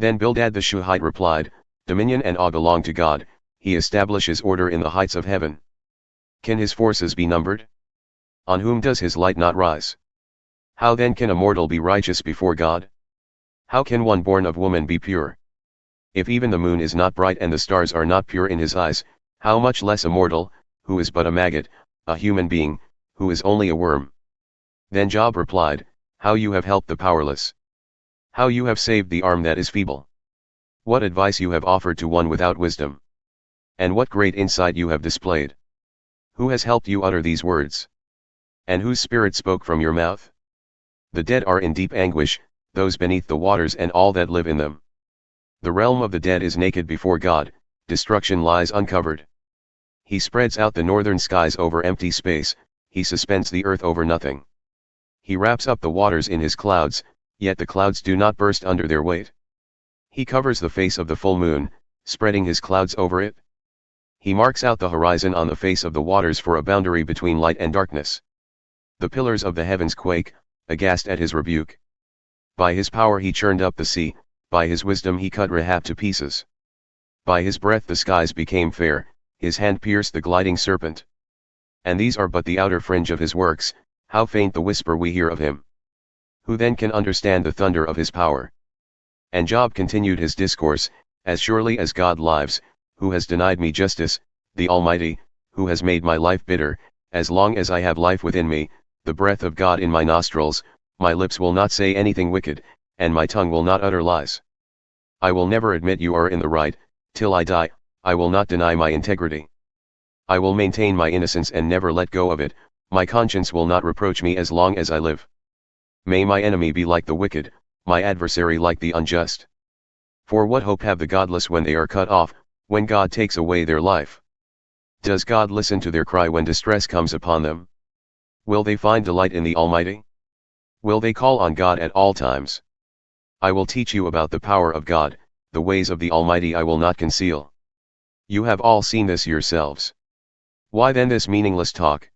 Then Bildad the Shuhite replied, Dominion and awe belong to God, he establishes order in the heights of heaven. Can his forces be numbered? On whom does his light not rise? How then can a mortal be righteous before God? How can one born of woman be pure? If even the moon is not bright and the stars are not pure in his eyes, how much less a mortal, who is but a maggot, a human being, who is only a worm? Then Job replied, How you have helped the powerless! How you have saved the arm that is feeble! What advice you have offered to one without wisdom! And what great insight you have displayed! Who has helped you utter these words? And whose spirit spoke from your mouth? The dead are in deep anguish, those beneath the waters and all that live in them. The realm of the dead is naked before God, destruction lies uncovered. He spreads out the northern skies over empty space, he suspends the earth over nothing. He wraps up the waters in his clouds, yet the clouds do not burst under their weight. He covers the face of the full moon, spreading his clouds over it. He marks out the horizon on the face of the waters for a boundary between light and darkness. The pillars of the heavens quake, aghast at his rebuke. By his power he churned up the sea, by his wisdom he cut Rahab to pieces. By his breath the skies became fair, his hand pierced the gliding serpent. And these are but the outer fringe of his works, how faint the whisper we hear of him. Who then can understand the thunder of his power? And Job continued his discourse, As surely as God lives, who has denied me justice, the Almighty, who has made my life bitter, as long as I have life within me, the breath of God in my nostrils, my lips will not say anything wicked, and my tongue will not utter lies. I will never admit you are in the right, till I die, I will not deny my integrity. I will maintain my innocence and never let go of it, my conscience will not reproach me as long as I live. May my enemy be like the wicked, my adversary like the unjust. For what hope have the godless when they are cut off, when God takes away their life? Does God listen to their cry when distress comes upon them? Will they find delight in the Almighty? Will they call on God at all times? I will teach you about the power of God, the ways of the Almighty I will not conceal. You have all seen this yourselves. Why then this meaningless talk?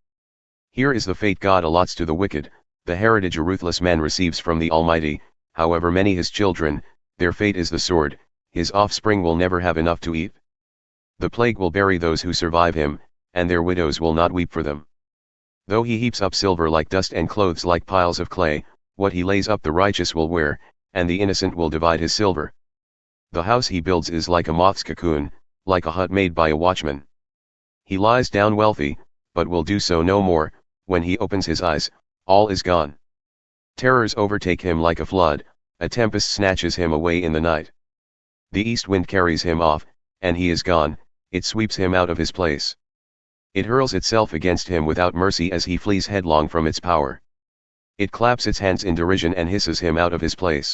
Here is the fate God allots to the wicked, the heritage a ruthless man receives from the Almighty, however many his children, their fate is the sword, his offspring will never have enough to eat. The plague will bury those who survive him, and their widows will not weep for them. Though he heaps up silver like dust and clothes like piles of clay, what he lays up the righteous will wear, and the innocent will divide his silver. The house he builds is like a moth's cocoon, like a hut made by a watchman. He lies down wealthy, but will do so no more, when he opens his eyes, all is gone. Terrors overtake him like a flood, a tempest snatches him away in the night. The east wind carries him off, and he is gone, it sweeps him out of his place. It hurls itself against him without mercy as he flees headlong from its power. It claps its hands in derision and hisses him out of his place.